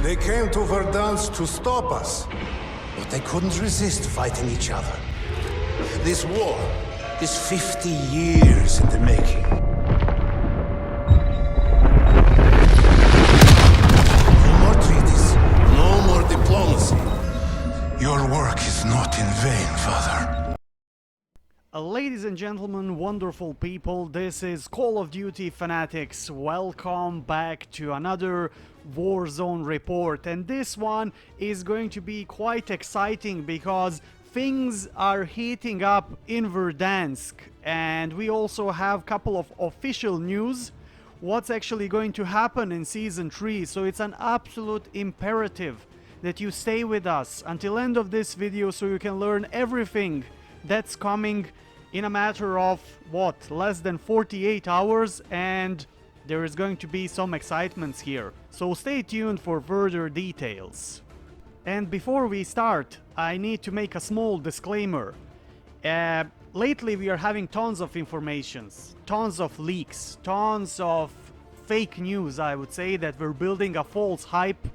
They came to Verdansk to stop us, but they couldn't resist fighting each other. This war is 50 years in the making. No more treaties, no more diplomacy. Your work is not in vain, Father. Ladies and gentlemen, wonderful people, this is Call of Duty fanatics. Welcome back to another Warzone report, and this one is going to be quite exciting because things are heating up in Verdansk, and we also have a couple of official news what's actually going to happen in Season 3, so it's an absolute imperative that you stay with us until end of this video so you can learn everything that's coming in a matter of, what, less than 48 hours, and there is going to be some excitements here. So stay tuned for further details. And before we start, I need to make a small disclaimer. Lately we are having tons of informations, tons of leaks, tons of fake news, I would say, that we're building a false hype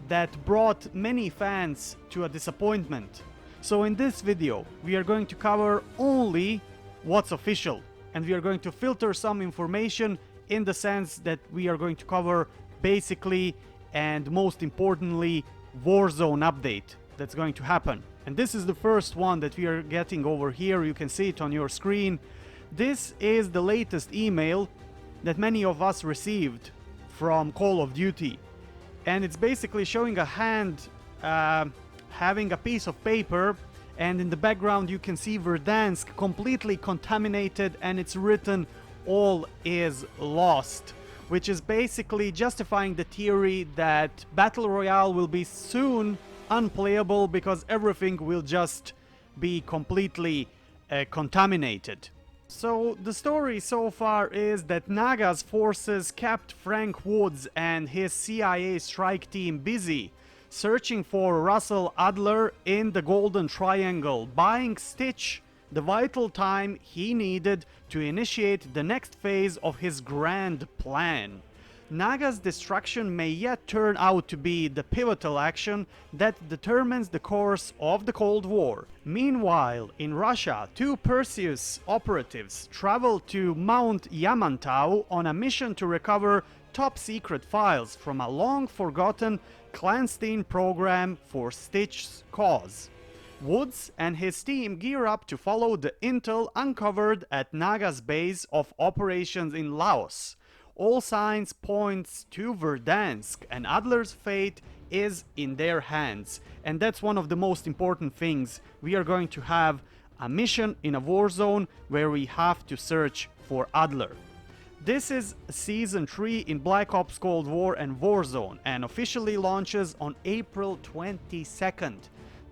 that brought many fans to a disappointment. So in this video, we are going to cover only what's official, and we are going to filter some information in the sense that we are going to cover basically and most importantly Warzone update that's going to happen. And this is the first one that we are getting over here. You can see it on your screen. This is the latest email that many of us received from Call of Duty, and it's basically showing a hand having a piece of paper, and in the background you can see Verdansk completely contaminated, and it's written all is lost, which is basically justifying the theory that Battle Royale will be soon unplayable because everything will just be completely contaminated. So the story so far is that Naga's forces kept Frank Woods and his CIA strike team busy searching for Russell Adler in the Golden Triangle, buying Stitch the vital time he needed to initiate the next phase of his grand plan. Naga's destruction may yet turn out to be the pivotal action that determines the course of the Cold War. Meanwhile, in Russia, two Perseus operatives traveled to Mount Yamantau on a mission to recover top-secret files from a long-forgotten clandestine program for Stitch's cause. Woods and his team gear up to follow the intel uncovered at Naga's base of operations in Laos. All signs points to Verdansk, and Adler's fate is in their hands. And that's one of the most important things. We are going to have a mission in a war zone where we have to search for Adler. This is Season 3 in Black Ops Cold War and Warzone, and officially launches on April 22nd.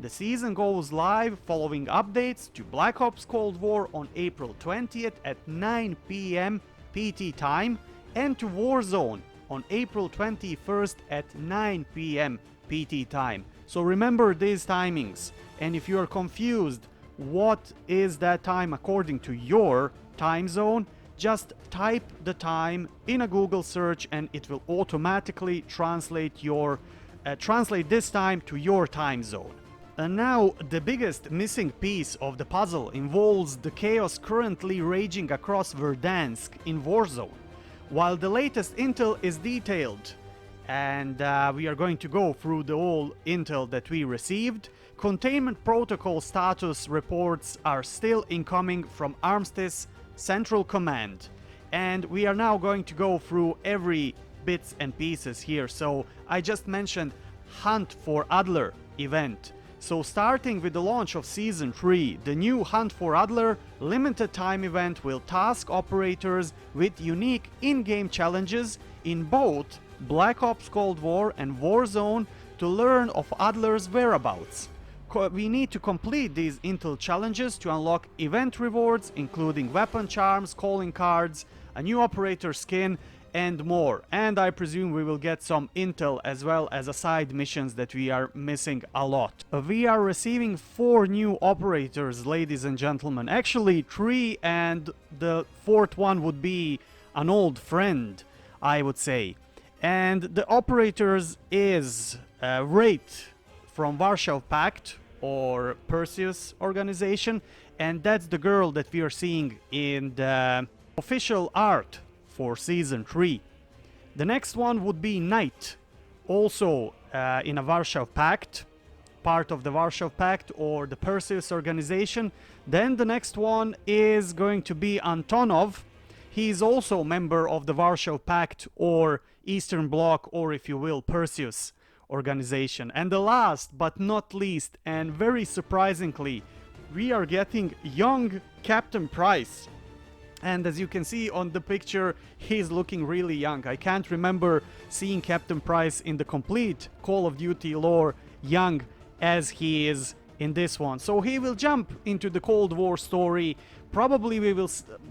The season goes live following updates to Black Ops Cold War on April 20th at 9 PM PT time, and to Warzone on April 21st at 9 PM PT time. So remember these timings, and if you are confused what is that time according to your time zone, just type the time in a Google search and it will automatically translate this time to your time zone. And now the biggest missing piece of the puzzle involves the chaos currently raging across Verdansk in Warzone. While the latest intel is detailed, and we are going to go through the whole intel that we received, containment protocol status reports are still incoming from Armistice Central Command, and we are now going to go through every bits and pieces here. So I just mentioned Hunt for Adler event. So starting with the launch of Season 3, the new Hunt for Adler limited time event will task operators with unique in-game challenges in both Black Ops Cold War and Warzone to learn of Adler's whereabouts. We need to complete these intel challenges to unlock event rewards, including weapon charms, calling cards, a new operator skin, and more. And I presume we will get some intel as well as side missions that we are missing a lot. We are receiving 4 new operators, ladies and gentlemen. Actually 3, and the 4th one would be an old friend, I would say. And the operators is Wraith from Warsaw Pact or Perseus organization, and that's the girl that we are seeing in the official art for season 3. The next one would be Knight, also in a Warsaw Pact, part of the Warsaw Pact or the Perseus organization. Then the next one is going to be Antonov. He is also a member of the Warsaw Pact or Eastern Bloc, or if you will, Perseus organization. And the last but not least, and very surprisingly, we are getting young Captain Price. And as you can see on the picture, he's looking really young. I can't remember seeing Captain Price in the complete Call of Duty lore young as he is in this one. So he will jump into the Cold War story. Probably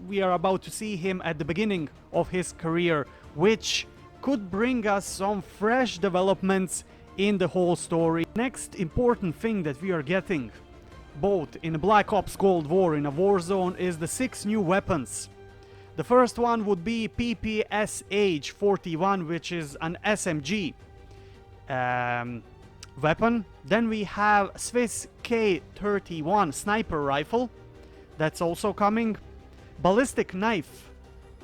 we are about to see him at the beginning of his career, which could bring us some fresh developments in the whole story. Next important thing that we are getting both in Black Ops Cold War in a Warzone is the 6 new weapons. The first one would be PPSH-41, which is an SMG weapon. Then we have Swiss K-31 sniper rifle. That's also coming. Ballistic knife,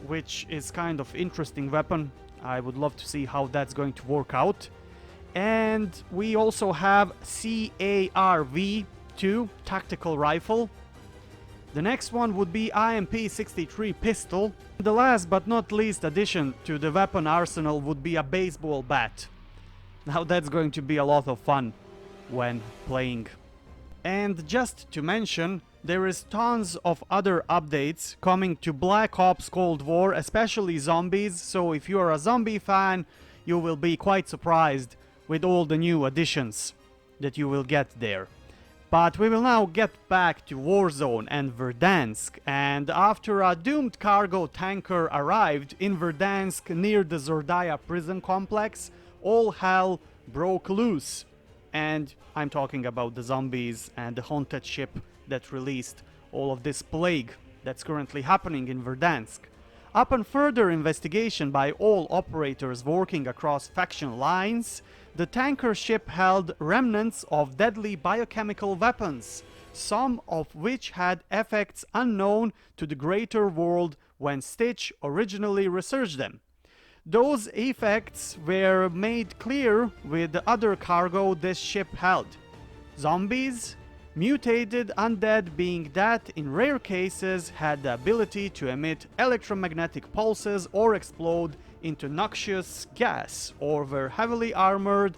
which is kind of interesting weapon. I would love to see how that's going to work out. And we also have CARV-2 tactical rifle. The next one would be IMP-63 pistol. The last but not least addition to the weapon arsenal would be a baseball bat. Now that's going to be a lot of fun when playing. And just to mention, there is tons of other updates coming to Black Ops Cold War, especially zombies. So if you are a zombie fan, you will be quite surprised with all the new additions that you will get there. But we will now get back to Warzone and Verdansk, and after a doomed cargo tanker arrived in Verdansk near the Zordaya prison complex, all hell broke loose. And I'm talking about the zombies and the haunted ship that released all of this plague that's currently happening in Verdansk. Upon further investigation by all operators working across faction lines, the tanker ship held remnants of deadly biochemical weapons, some of which had effects unknown to the greater world when Stitch originally researched them. Those effects were made clear with the other cargo this ship held. Zombies, mutated undead being that in rare cases had the ability to emit electromagnetic pulses or explode into noxious gas, or were heavily armored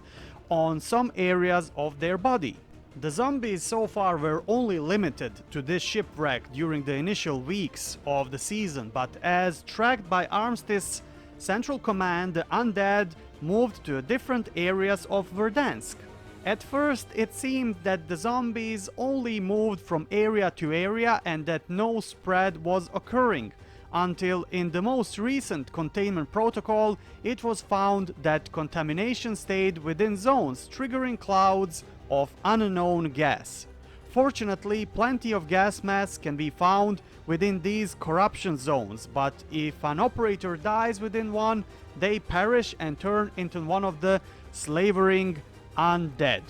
on some areas of their body. The zombies so far were only limited to this shipwreck during the initial weeks of the season, but as tracked by Armistice Central Command, the undead moved to different areas of Verdansk. At first, it seemed that the zombies only moved from area to area and that no spread was occurring, until in the most recent containment protocol, it was found that contamination stayed within zones, triggering clouds of unknown gas. Fortunately, plenty of gas masks can be found within these corruption zones, but if an operator dies within one, they perish and turn into one of the slavering undead.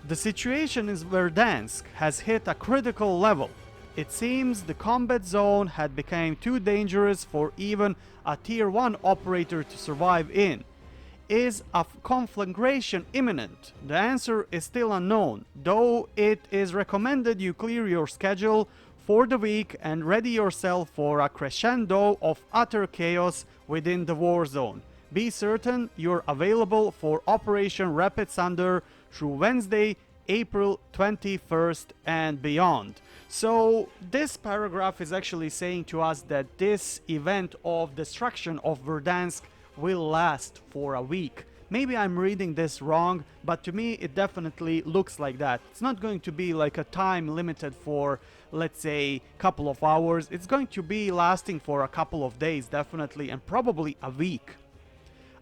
The situation in Verdansk has hit a critical level. It seems the combat zone had become too dangerous for even a tier 1 operator to survive in. Is a conflagration imminent? The answer is still unknown, though it is recommended you clear your schedule for the week and ready yourself for a crescendo of utter chaos within the war zone. Be certain you're available for Operation Rapid Thunder through Wednesday, April 21st and beyond. So this paragraph is actually saying to us that this event of destruction of Verdansk will last for a week. Maybe I'm reading this wrong, but to me it definitely looks like that. It's not going to be like a time limited for, let's say, couple of hours. It's going to be lasting for a couple of days definitely, and probably a week.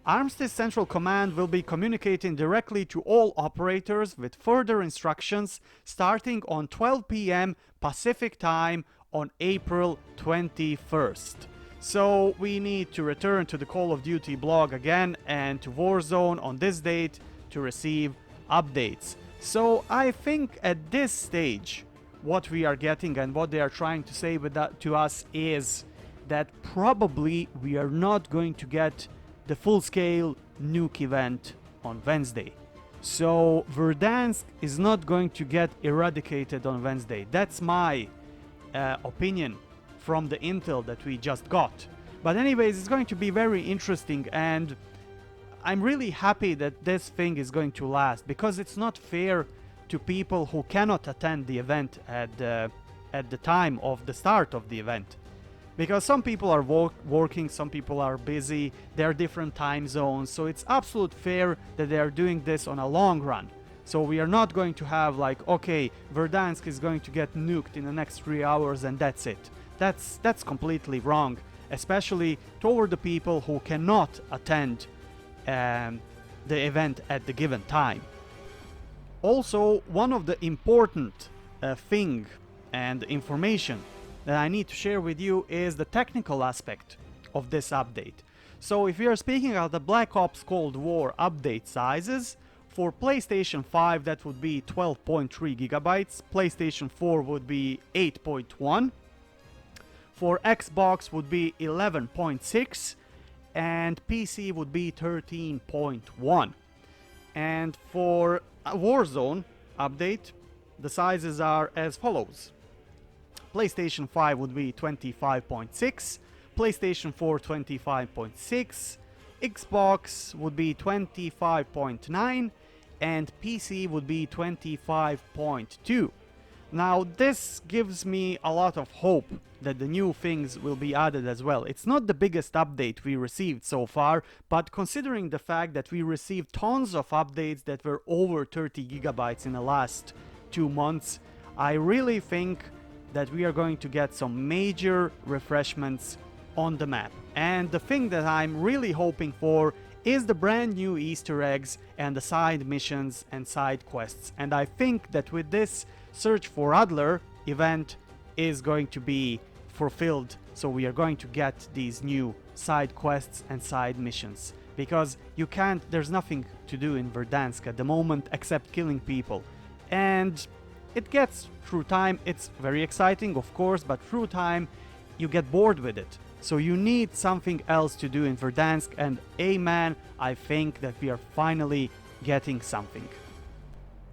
Armistice Central Command will be communicating directly to all operators with further instructions starting on 12 p.m. Pacific time on April 21st. So we need to return to the Call of Duty blog again and to Warzone on this date to receive updates. So I think at this stage, what we are getting and what they are trying to say with that to us is that probably we are not going to get the full-scale Nuke event on Wednesday. So Verdansk is not going to get eradicated on Wednesday. That's my opinion from the intel that we just got. But anyways, it's going to be very interesting, and I'm really happy that this thing is going to last, because it's not fair to people who cannot attend the event at the time of the start of the event. Because some people are working, some people are busy, there are different time zones, so it's absolute fair that they are doing this on a long run. So we are not going to have like, okay, Verdansk is going to get nuked in the next 3 hours and that's it. That's completely wrong, especially toward the people who cannot attend the event at the given time. Also, one of the important thing and information that I need to share with you is the technical aspect of this update. So if we are speaking about the Black Ops Cold War update sizes, for PlayStation 5 that would be 12.3 gigabytes, PlayStation 4 would be 8.1, for Xbox would be 11.6, and PC would be 13.1. And for Warzone update, the sizes are as follows. PlayStation 5 would be 25.6, PlayStation 4 25.6, Xbox would be 25.9, and PC would be 25.2. Now this gives me a lot of hope that the new things will be added as well. It's not the biggest update we received so far, but considering the fact that we received tons of updates that were over 30 gigabytes in the last 2 months, I really think that we are going to get some major refreshments on the map. And the thing that I'm really hoping for is the brand new Easter eggs and the side missions and side quests. And I think that with this Search for Adler event is going to be fulfilled, so we are going to get these new side quests and side missions. Because there's nothing to do in Verdansk at the moment except killing people. And it gets through time, it's very exciting of course, but through time you get bored with it. So you need something else to do in Verdansk, and amen, I think that we are finally getting something.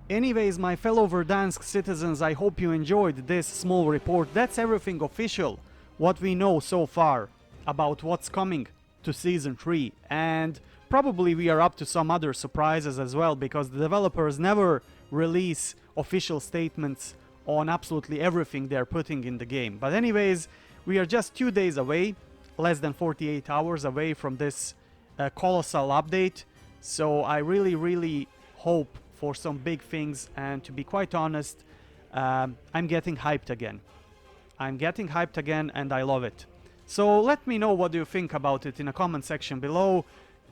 Anyways, my fellow Verdansk citizens, I hope you enjoyed this small report. That's everything official, what we know so far about what's coming to Season 3. And probably we are up to some other surprises as well, because the developers never release official statements on absolutely everything they're putting in the game. But anyways, we are just 2 days away, less than 48 hours away from this colossal update. So I really hope for some big things, and to be quite honest, I'm getting hyped again. I'm getting hyped again and I love it. So let me know what you think about it in a comment section below.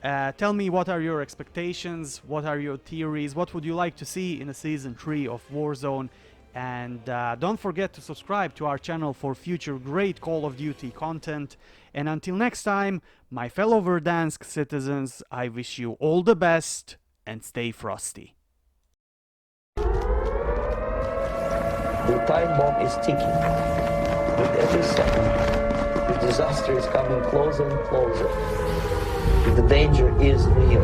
Tell me what are your expectations, what are your theories, what would you like to see in a Season 3 of Warzone. And don't forget to subscribe to our channel for future great Call of Duty content. And until next time, my fellow Verdansk citizens, I wish you all the best and stay frosty. The time bomb is ticking. With every second, the disaster is coming closer and closer. The danger is real.